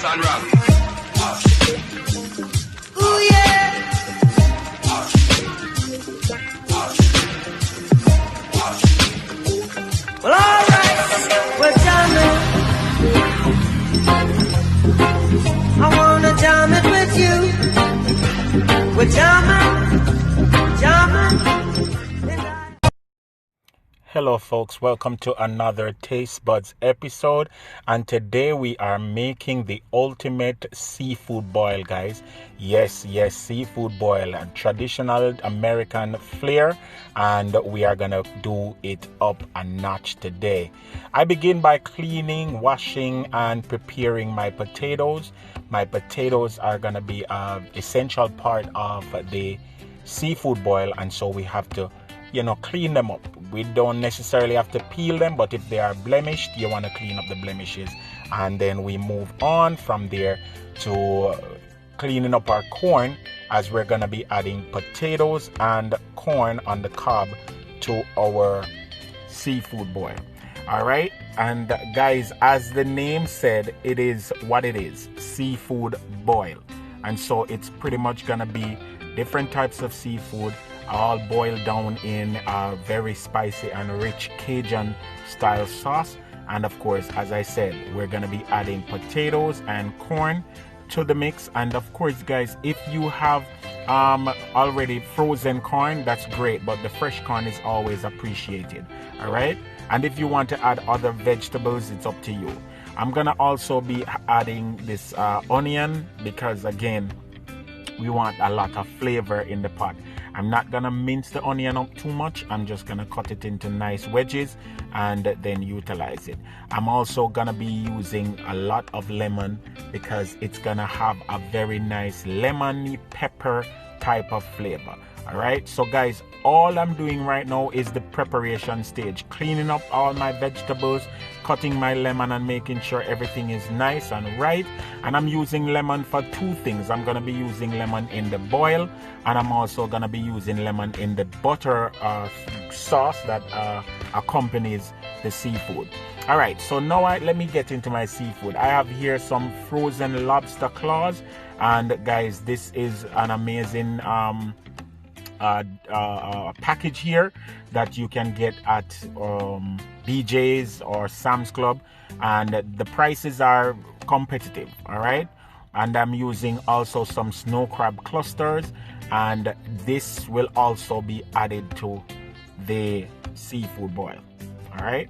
and rock. Ooh yeah. Well, alright, we're jamming. I wanna jam it with you. We're jamming, jamming. Hello folks, welcome to another Taste Buds episode, and today we are making the ultimate seafood boil, guys. Yes, seafood boil, a traditional American flair, and we are gonna do it up a notch today. I begin by cleaning, washing, and preparing my potatoes. My potatoes are gonna be an essential part of the seafood boil, and so we have to clean them up. We don't necessarily have to peel them, but if they are blemished, you want to clean up the blemishes. And then we move on from there to cleaning up our corn, as we're going to be adding potatoes and corn on the cob to our seafood boil. All right, and guys, as the name said, it is what it is, seafood boil. And so it's pretty much going to be different types of seafood, all boiled down in a very spicy and rich Cajun style sauce. And of course, as I said, we're going to be adding potatoes and corn to the mix. And of course, guys, if you have already frozen corn, that's great, but the fresh corn is always appreciated. All right, and if you want to add other vegetables, it's up to you. I'm gonna also be adding this onion, because again, we want a lot of flavor in the pot. I'm not gonna mince the onion up too much. I'm just gonna cut it into nice wedges and then utilize it. I'm also gonna be using a lot of lemon, because it's gonna have a very nice lemony pepper type of flavor. All right, so guys, all I'm doing right now is the preparation stage, cleaning up all my vegetables, cutting my lemon, and making sure everything is nice and right. And I'm using lemon for two things. I'm going to be using lemon in the boil, and I'm also going to be using lemon in the butter sauce that accompanies the seafood. All right, so now let me get into my seafood. I have here some frozen lobster claws, and guys, this is an amazing package here that you can get at BJ's or Sam's Club, and the prices are competitive. All right, and I'm using also some snow crab clusters, and this will also be added to the seafood boil. All right,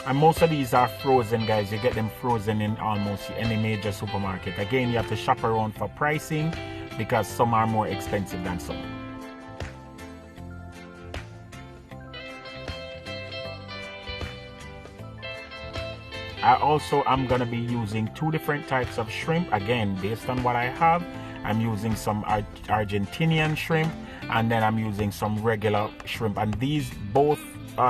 and most of these are frozen, guys. You get them frozen in almost any major supermarket. Again, you have to shop around for pricing, because some are more expensive than some. I also am going to be using two different types of shrimp. Again, based on what I have, I'm using some Argentinian shrimp, and then I'm using some regular shrimp. And these both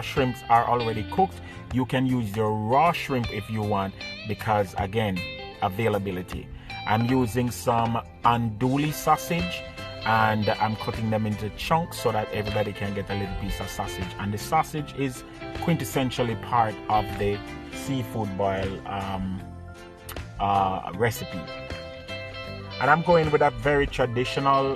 shrimps are already cooked. You can use your raw shrimp if you want, because again, availability. I'm using some andouille sausage, and I'm cutting them into chunks so that everybody can get a little piece of sausage. And the sausage is quintessentially part of the seafood boil recipe. And I'm going with a very traditional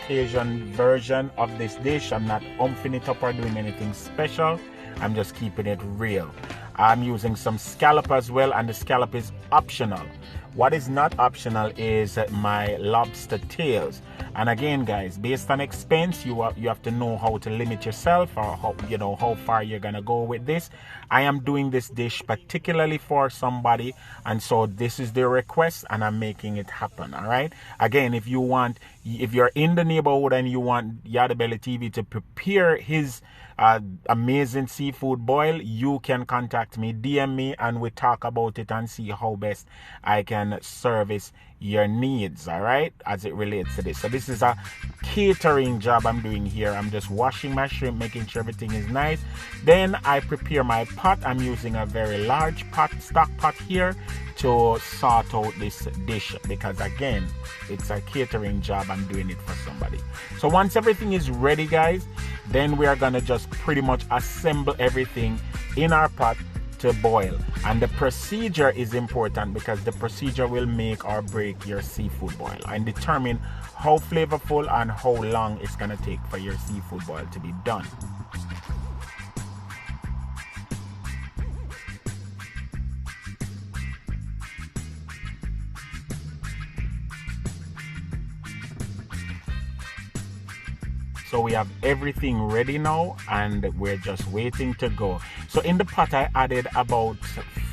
Cajun version of this dish. I'm not umphing it up or doing anything special. I'm just keeping it real. I'm using some scallop as well, and the scallop is optional. What is not optional is my lobster tails. And again, guys, based on expense, you have to know how to limit yourself, or how far you're gonna go with this. I am doing this dish particularly for somebody, and so this is the request, and I'm making it happen. All right, again, if you're in the neighborhood and you want Yardie Belly TV to prepare his amazing seafood boil, you can contact me, DM me, and we talk about it and see how best I can service your needs, all right, as it relates to this. So this is a catering job I'm doing here. I'm just washing my shrimp, making sure everything is nice. Then I prepare my pot. I'm using a very large stock pot here to sort out this dish, because again, it's a catering job. I'm doing it for somebody. So once everything is ready, guys, then we are gonna just pretty much assemble everything in our pot to boil. And the procedure is important because the procedure will make or break your seafood boil and determine how flavorful and how long it's gonna take for your seafood boil to be done. So we have everything ready now and we're just waiting to go. So in the pot I added about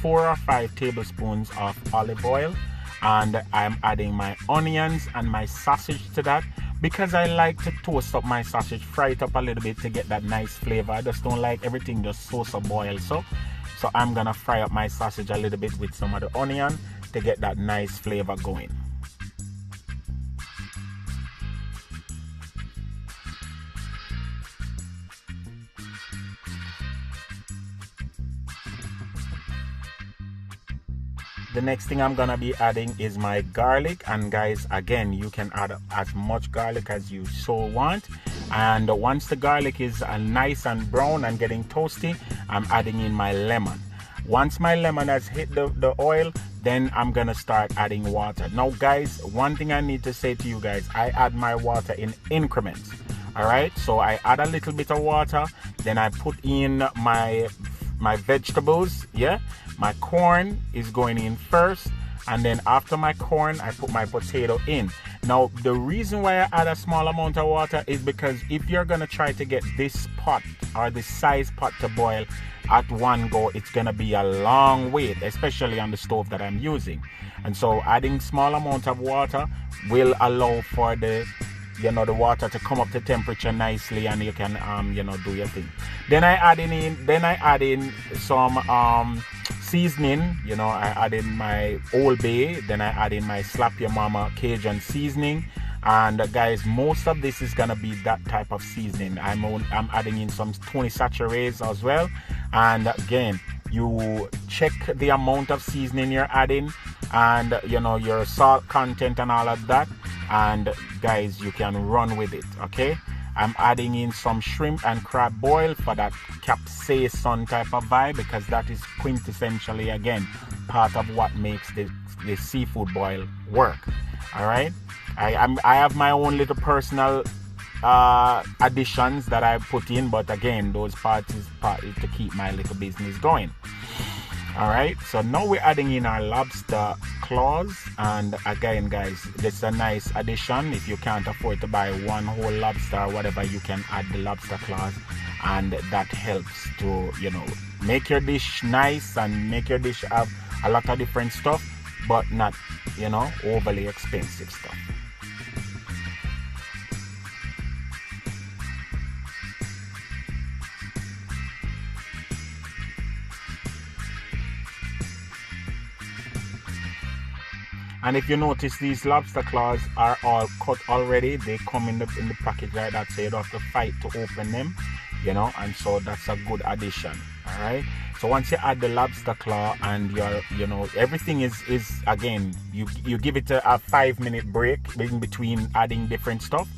4 or 5 tablespoons of olive oil, and I'm adding my onions and my sausage to that because I like to toast up my sausage, fry it up a little bit to get that nice flavor. I just don't like everything just so boiled. So I'm gonna fry up my sausage a little bit with some of the onion to get that nice flavor going. The next thing I'm gonna be adding is my garlic, and guys, again, you can add as much garlic as you so want. And once the garlic is nice and brown and getting toasty, I'm adding in my lemon. Once my lemon has hit the oil, then I'm gonna start adding water. Now guys, one thing I need to say to you guys, I add my water in increments. All right, so I add a little bit of water, then I put in my vegetables. Yeah, my corn is going in first, and then after my corn I put my potato in. Now the reason why I add a small amount of water is because if you're gonna try to get this pot or this size pot to boil at one go, it's gonna be a long wait, especially on the stove that I'm using. And so adding small amount of water will allow for the water to come up to temperature nicely, and you can do your thing. Then I add in some seasoning. I add in my Old Bay, then I add in my Slap Your Mama Cajun seasoning. And guys, most of this is gonna be that type of seasoning. I'm adding in some Tony Saturates as well. And again, you check the amount of seasoning you're adding, and your salt content and all of that, and guys, you can run with it. Okay, I'm adding in some shrimp and crab boil for that capsaicin type of vibe, because that is quintessentially, again, part of what makes the seafood boil work. All right, I have my own little personal additions that I put in, but again, those parts is to keep my little business going. All right, so now we're adding in our lobster claws, and again guys, this is a nice addition. If you can't afford to buy one whole lobster or whatever, you can add the lobster claws, and that helps to make your dish nice and make your dish have a lot of different stuff, but not overly expensive stuff. And if you notice, these lobster claws are all cut already. They come in the package like that, so you don't have to fight to open them, and so that's a good addition. All right, so once you add the lobster claw and everything is again, you give it a 5-minute break in between adding different stuff,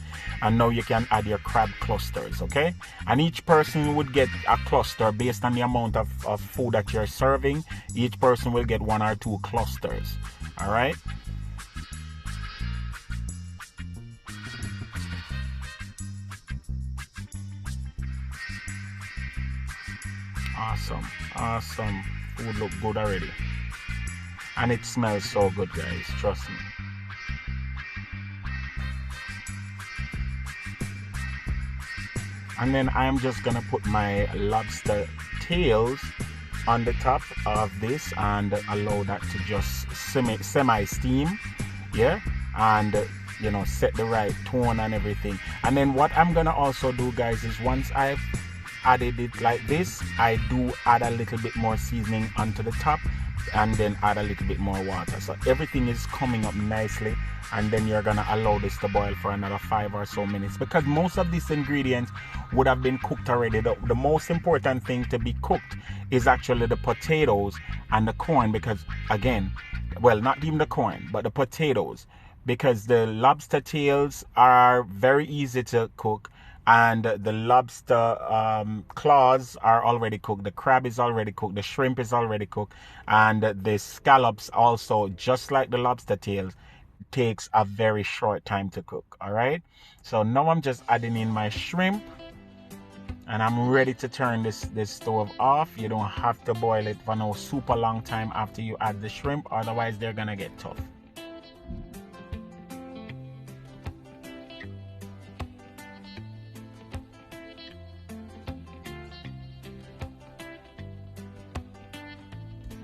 and now you can add your crab clusters. Okay, and each person would get a cluster based on the amount of food that you're serving. Each person will get 1 or 2 clusters. All right, awesome. Food look good already, and it smells so good, guys, trust me. And then I'm just gonna put my lobster tails on the top of this and allow that to just semi steam, yeah, and set the right tone and everything. And then what I'm gonna also do, guys, is once I've added it like this, I do add a little bit more seasoning onto the top, and then add a little bit more water, so everything is coming up nicely. And then you're gonna allow this to boil for another 5 or so minutes, because most of these ingredients would have been cooked already. The most important thing to be cooked is actually the potatoes and the corn, because again, well, not even the corn, but the potatoes, because the lobster tails are very easy to cook, and the lobster claws are already cooked, the crab is already cooked, the shrimp is already cooked, and the scallops also, just like the lobster tails, takes a very short time to cook. All right, so now I'm just adding in my shrimp, and I'm ready to turn this stove off. You don't have to boil it for no super long time after you add the shrimp, otherwise they're gonna get tough.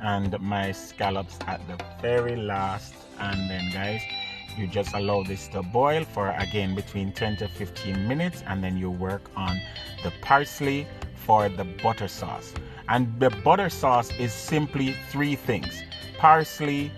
And my scallops at the very last, and then guys, you just allow this to boil for again between 10 to 15 minutes, and then you work on the parsley for the butter sauce. And the butter sauce is simply three things: parsley,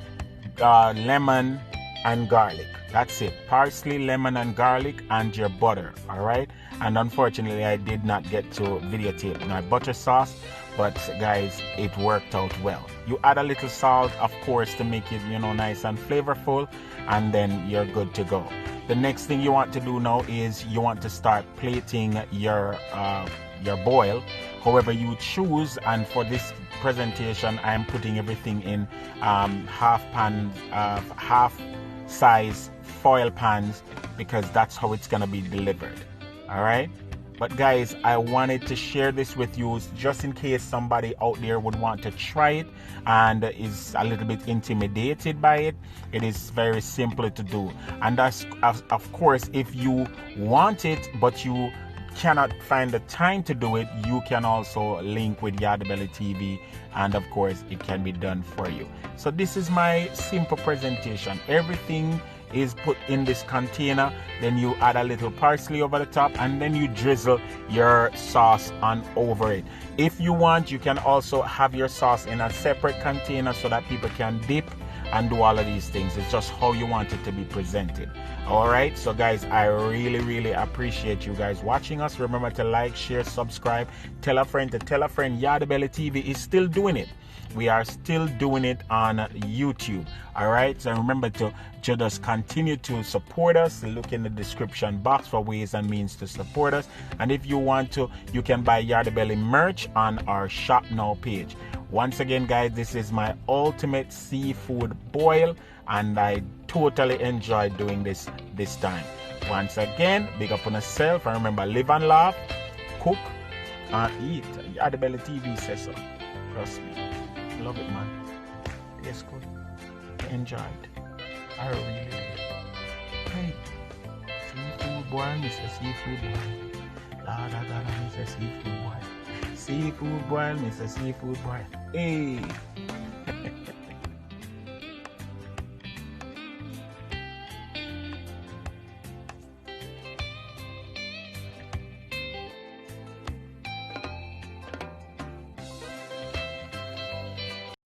lemon, and garlic. That's it. Parsley, lemon, and garlic, and your butter. All right. And unfortunately, I did not get to videotape my butter sauce, but guys, it worked out well. You add a little salt, of course, to make it, you know, nice and flavorful, and then you're good to go. The next thing you want to do now is you want to start plating your boil however you choose. And for this presentation, I'm putting everything in half size foil pans, because that's how it's gonna be delivered. All right, but guys, I wanted to share this with you just in case somebody out there would want to try it and is a little bit intimidated by it. It is very simple to do, and that's of course, if you want it but you cannot find the time to do it, you can also link with Yardie TV, and of course it can be done for you. So this is my simple presentation. Everything is put in this container, then you add a little parsley over the top, and then you drizzle your sauce on over it. If you want, you can also have your sauce in a separate container so that people can dip and do all of these things. It's just how you want it to be presented. All right, so guys, I really appreciate you guys watching us. Remember to like, share, subscribe, tell a friend to tell a friend. Yardie TV is still doing it. We are still doing it on YouTube. All right, so remember to just continue to support us. Look in the description box for ways and means to support us, and if you want to, you can buy Yardie merch on our shop now page. Once again, guys, this is my ultimate seafood boil, and I totally enjoyed doing this time. Once again, big up on yourself, and remember, live and laugh, cook and eat. Yardie TV says so. Trust me. Love it, man. It's good. I enjoyed. I really did. Hey, seafood boy, Mr. Seafood boy. Lord of God, Mr. Seafood boy. Seafood boy, Mr. Seafood boy. Hey.